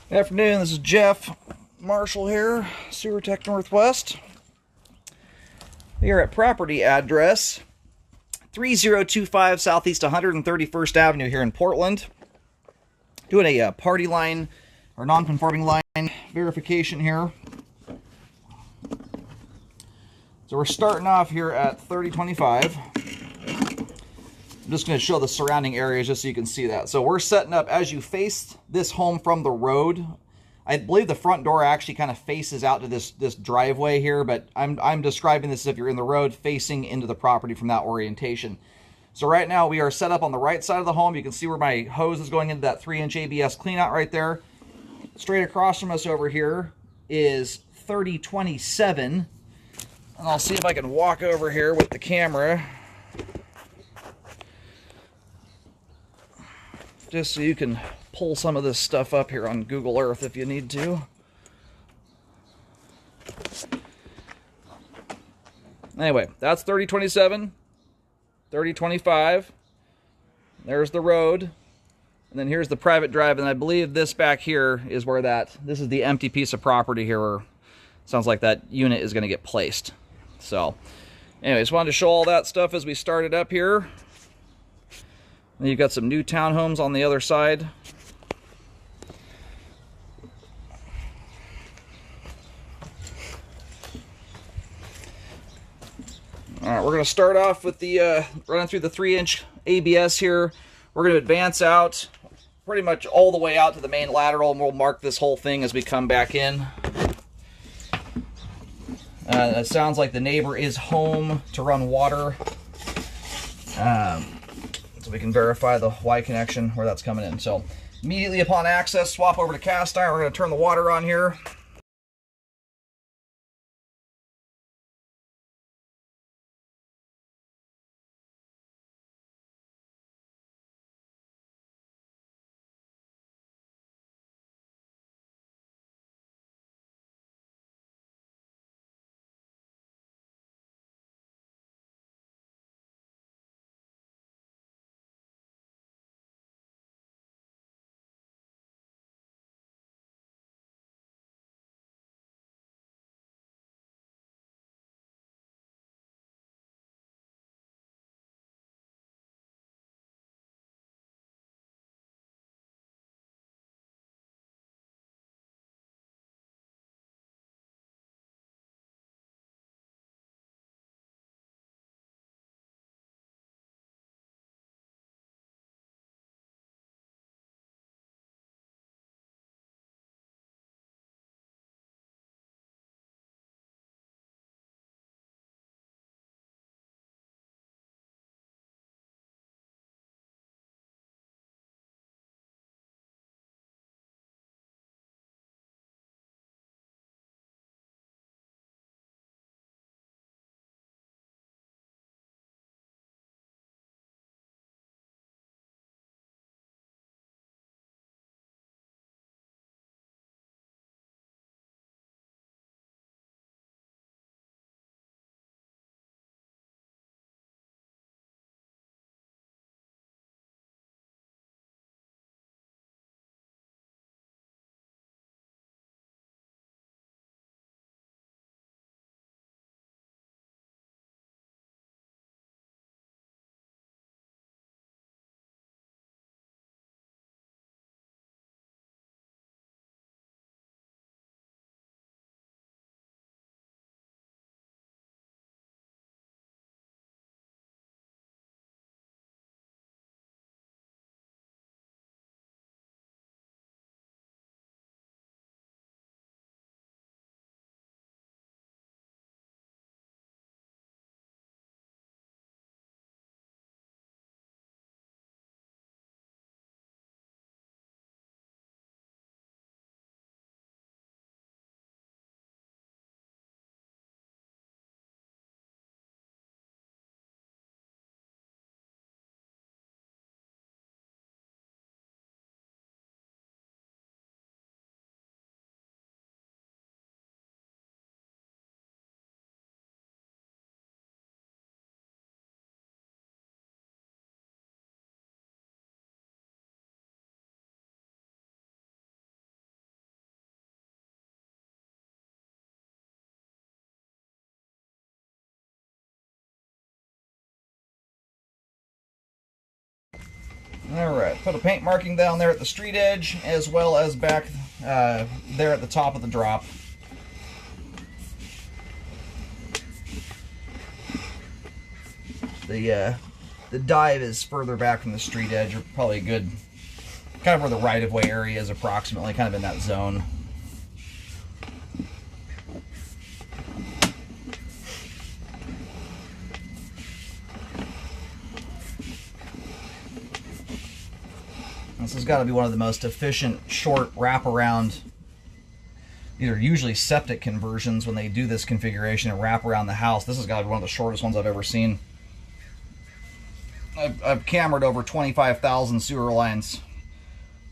Afternoon, this is Jeff Marshall here, Sewer Tech Northwest. We are at property address 3025 Southeast 131st Avenue here in Portland. Doing a party line or non-conforming line verification here. So we're starting off here at 3025. I'm just going to show the surrounding areas just so you can see that. So we're setting up as you face this home from the road. I believe the front door actually kind of faces out to this driveway here, but I'm describing this as if you're in the road facing into the property from that orientation. So right now we are set up on the right side of the home. You can see where my hose is going into that 3-inch ABS cleanout right there. Straight across from us over here is 3027. And I'll see if I can walk over here with the camera, just so you can pull some of this stuff up here on Google Earth if you need to. Anyway, that's 3027, 3025. There's the road. And then here's the private drive, and I believe this back here is where this is the empty piece of property here where it sounds like that unit is going to get placed. So, anyways, wanted to show all that stuff as we started up here. And you've got some new townhomes on the other side. All right, we're going to start off with the running through the 3-inch ABS here. We're going to advance out pretty much all the way out to the main lateral, and we'll mark this whole thing as we come back in. It sounds like the neighbor is home to run water. So we can verify the Y connection where that's coming in. So immediately upon access, swap over to cast iron. We're going to turn the water on here. Put a paint marking down there at the street edge, as well as back there at the top of the drop. The dive is further back from the street edge, or probably a good, kind of where the right-of-way area is approximately, kind of in that zone. This has got to be one of the most efficient short wraparound, either usually septic conversions when they do this configuration and wrap around the house. This has got to be one of the shortest ones I've ever seen. I've cambered over 25,000 sewer lines,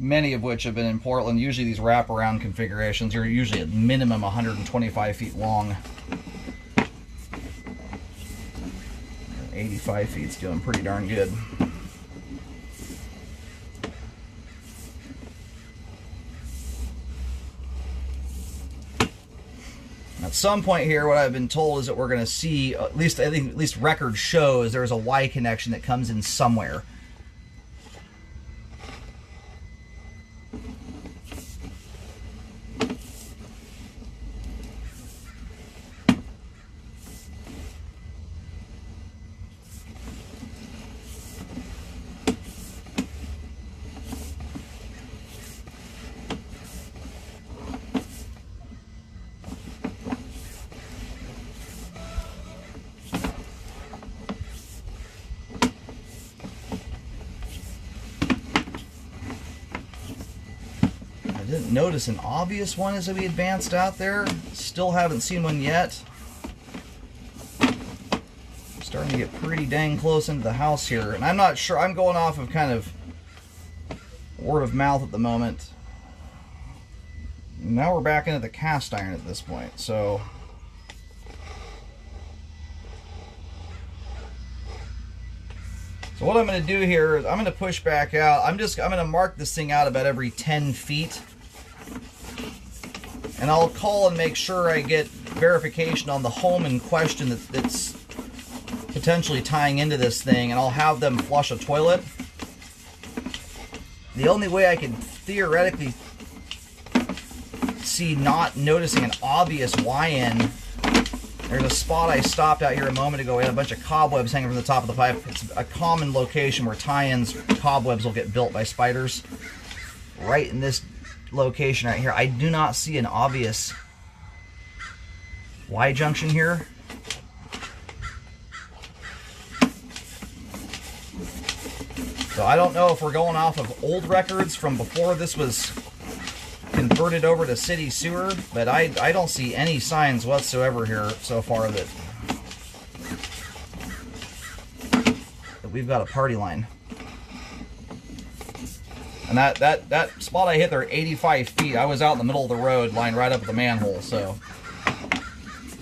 many of which have been in Portland. Usually these wraparound configurations are usually at minimum 125 feet long. 85 feet's doing pretty darn good. At some point here, what I've been told is that we're going to see, at least I think, at least record shows there's a Y connection that comes in somewhere. Didn't notice an obvious one as we advanced out there. Still haven't seen one yet. Starting to get pretty dang close into the house here, and I'm not sure. I'm going off of kind of word of mouth at the moment. Now we're back into the cast iron at this point, so what I'm going to do here is I'm going to push back out. I'm going to mark this thing out about every 10 feet. And I'll call and make sure I get verification on the home in question that's potentially tying into this thing, and I'll have them flush a toilet. The only way I can theoretically see not noticing an obvious Y-end, there's a spot I stopped out here a moment ago. We had a bunch of cobwebs hanging from the top of the pipe. It's a common location where tie-ins, cobwebs will get built by spiders. Right in this location right here, I do not see an obvious Y junction here. So I don't know if we're going off of old records from before this was converted over to city sewer, but I don't see any signs whatsoever here so far that we've got a party line. And that spot I hit there, 85 feet, I was out in the middle of the road, lined right up at the manhole, so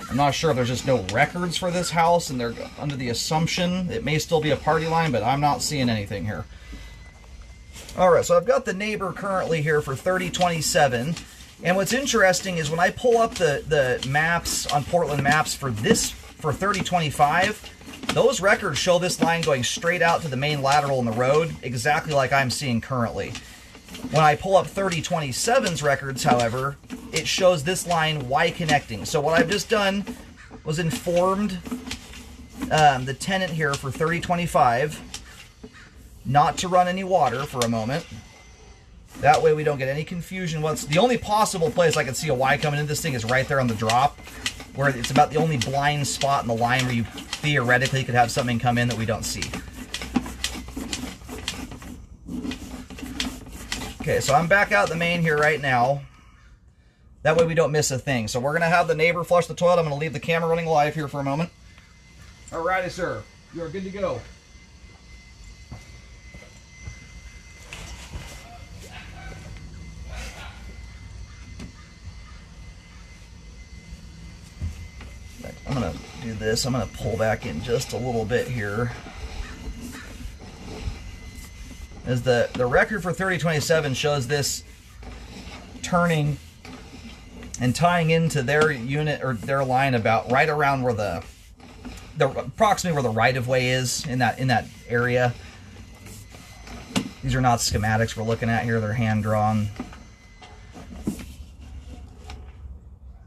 I'm not sure if there's just no records for this house, and they're under the assumption it may still be a party line, but I'm not seeing anything here. Alright, so I've got the neighbor currently here for 3027, and what's interesting is when I pull up the maps on Portland Maps for 3025, those records show this line going straight out to the main lateral in the road, exactly like I'm seeing currently. When I pull up 3027's records, however, it shows this line Y connecting. So what I've just done was informed the tenant here for 3025 not to run any water for a moment. That way we don't get any confusion. The only possible place I can see a Y coming into this thing is right there on the drop, where it's about the only blind spot in the line where you theoretically could have something come in that we don't see. Okay, so I'm back out the main here right now. That way we don't miss a thing. So we're going to have the neighbor flush the toilet. I'm going to leave the camera running live here for a moment. Alrighty, sir. You're good to go. I'm going to do this. I'm going to pull back in just a little bit here. As the record for 3027 shows this turning and tying into their unit or their line about right around where the approximately where the right of way is in that area. These are not schematics we're looking at here, they're hand drawn.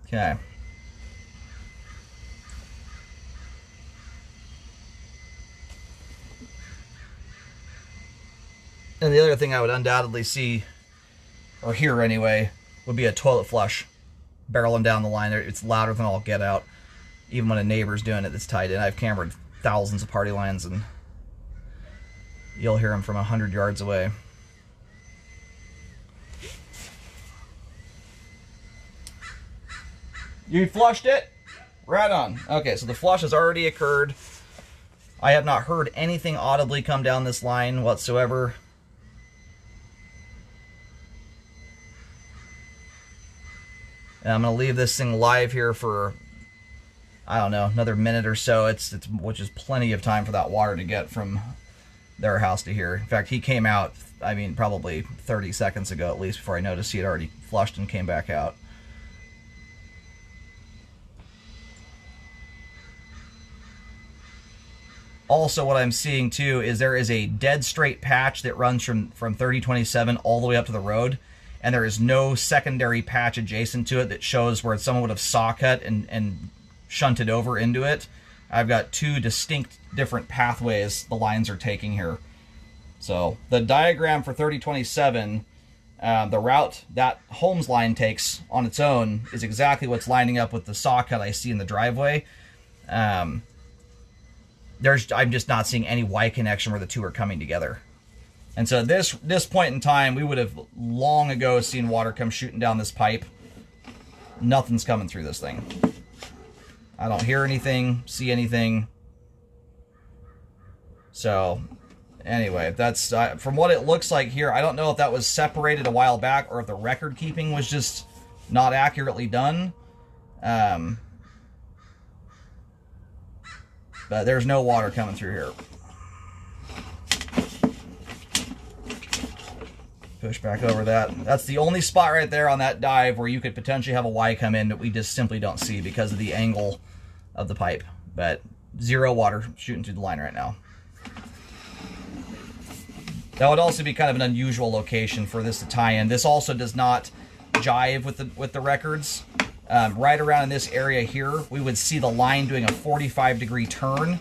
Okay. And the other thing I would undoubtedly see, or hear anyway, would be a toilet flush barreling down the line. It's louder than all get out. Even when a neighbor's doing it that's tied in. I've cameraed thousands of party lines and you'll hear them from 100 yards away. You flushed it? Right on. Okay, so the flush has already occurred. I have not heard anything audibly come down this line whatsoever. And I'm going to leave this thing live here for, I don't know, another minute or so. Which is plenty of time for that water to get from their house to here. In fact, he came out, I mean, probably 30 seconds ago at least before I noticed he had already flushed and came back out. Also, what I'm seeing too is there is a dead straight patch that runs from 3027 all the way up to the road, and there is no secondary patch adjacent to it that shows where someone would have saw cut and shunted over into it. I've got two distinct different pathways the lines are taking here. So the diagram for 3027, the route that Holmes line takes on its own is exactly what's lining up with the saw cut I see in the driveway. I'm just not seeing any Y connection where the two are coming together. And so this point in time, we would have long ago seen water come shooting down this pipe. Nothing's coming through this thing. I don't hear anything, see anything. So anyway, that's from what it looks like here. I don't know if that was separated a while back or if the record keeping was just not accurately done. But there's no water coming through here. Push back over that. That's the only spot right there on that dive where you could potentially have a Y come in that we just simply don't see because of the angle of the pipe. But zero water shooting through the line right now. That would also be kind of an unusual location for this to tie in. This also does not jive with the records. Right around in this area here, we would see the line doing a 45-degree turn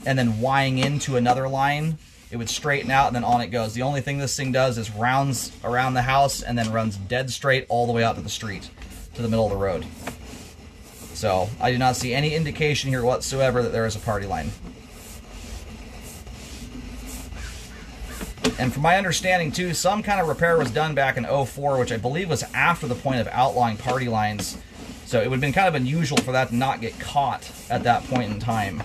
and then Ying into another line. It would straighten out and then on it goes. The only thing this thing does is rounds around the house and then runs dead straight all the way out to the street, to the middle of the road. So I do not see any indication here whatsoever that there is a party line. And from my understanding too, some kind of repair was done back in 04, which I believe was after the point of outlawing party lines. So it would have been kind of unusual for that to not get caught at that point in time.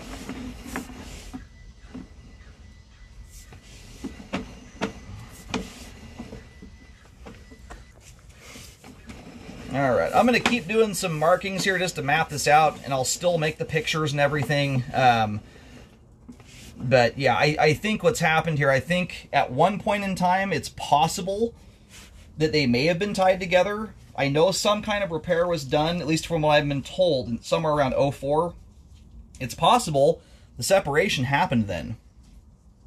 Alright, I'm going to keep doing some markings here just to map this out, and I'll still make the pictures and everything. But yeah, I think what's happened here, I think at one point in time it's possible that they may have been tied together. I know some kind of repair was done, at least from what I've been told, somewhere around 04. It's possible the separation happened then.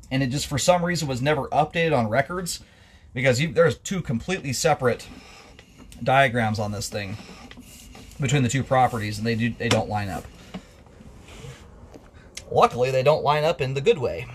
And it just for some reason was never updated on records, because there's two completely separate diagrams on this thing between the two properties, and they don't line up. Luckily, they don't line up in the good way.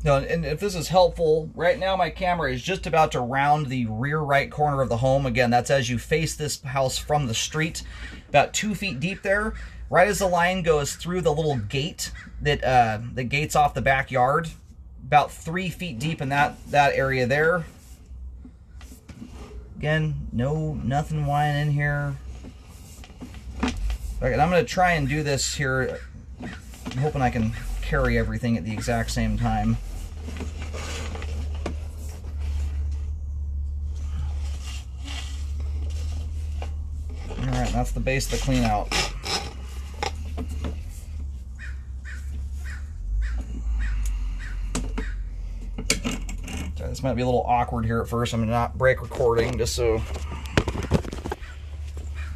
Now, and if this is helpful, right now my camera is just about to round the rear right corner of the home. Again, that's as you face this house from the street, about 2 feet deep there. Right as the line goes through the little gate that gates off the backyard, about 3 feet deep in that area there. Again, nothing whining in here. Okay, I'm going to try and do this here. I'm hoping I can carry everything at the exact same time. Alright, that's the base of the clean out. Okay, this might be a little awkward here at first. I'm going to not break recording just so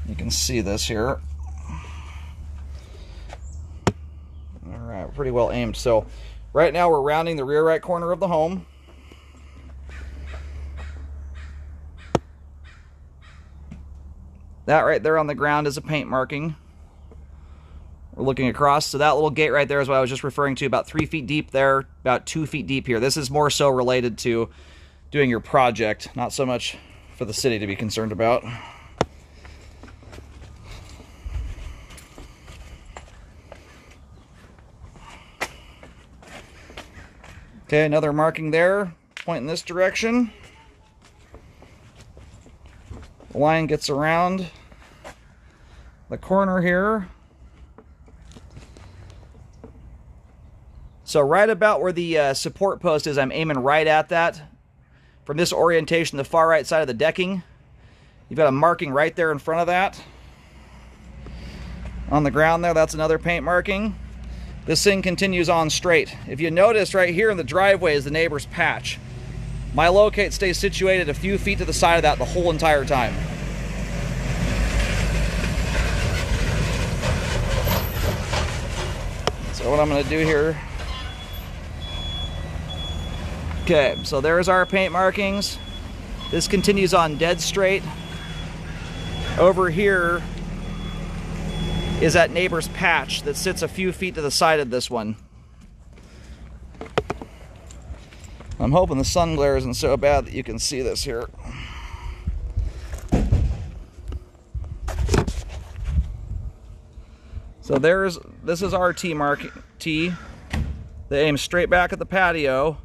you can see this here. Alright, pretty well aimed. So right now we're rounding the rear right corner of the home. That right there on the ground is a paint marking. We're looking across, so that little gate right there is what I was just referring to, about 3 feet deep there, about 2 feet deep here. This is more so related to doing your project, not so much for the city to be concerned about. Okay, another marking there, pointing in this direction. The line gets around the corner here. So right about where the support post is, I'm aiming right at that. From this orientation, the far right side of the decking, you've got a marking right there in front of that. On the ground there, that's another paint marking. This thing continues on straight. If you notice right here in the driveway is the neighbor's patch. My locate stays situated a few feet to the side of that the whole entire time. So what I'm going to do here... Okay, so there's our paint markings. This continues on dead straight. Over here is that neighbor's patch that sits a few feet to the side of this one. I'm hoping the sun glare isn't so bad that you can see this here. So this is our T marking, T. They aim straight back at the patio.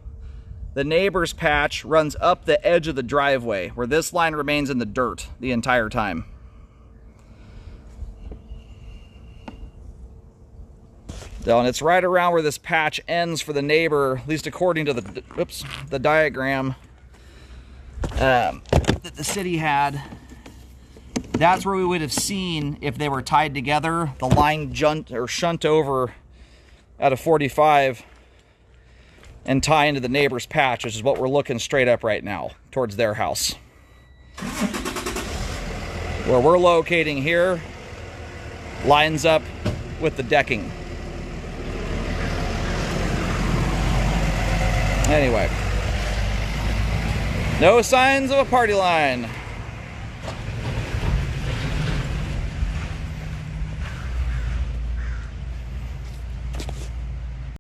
The neighbor's patch runs up the edge of the driveway, where this line remains in the dirt the entire time. So, and it's right around where this patch ends for the neighbor, at least according to the diagram that the city had. That's where we would have seen, if they were tied together, the line shunt over at a 45 and tie into the neighbor's patch, which is what we're looking straight up right now, towards their house. Where we're locating here lines up with the decking. Anyway, no signs of a party line.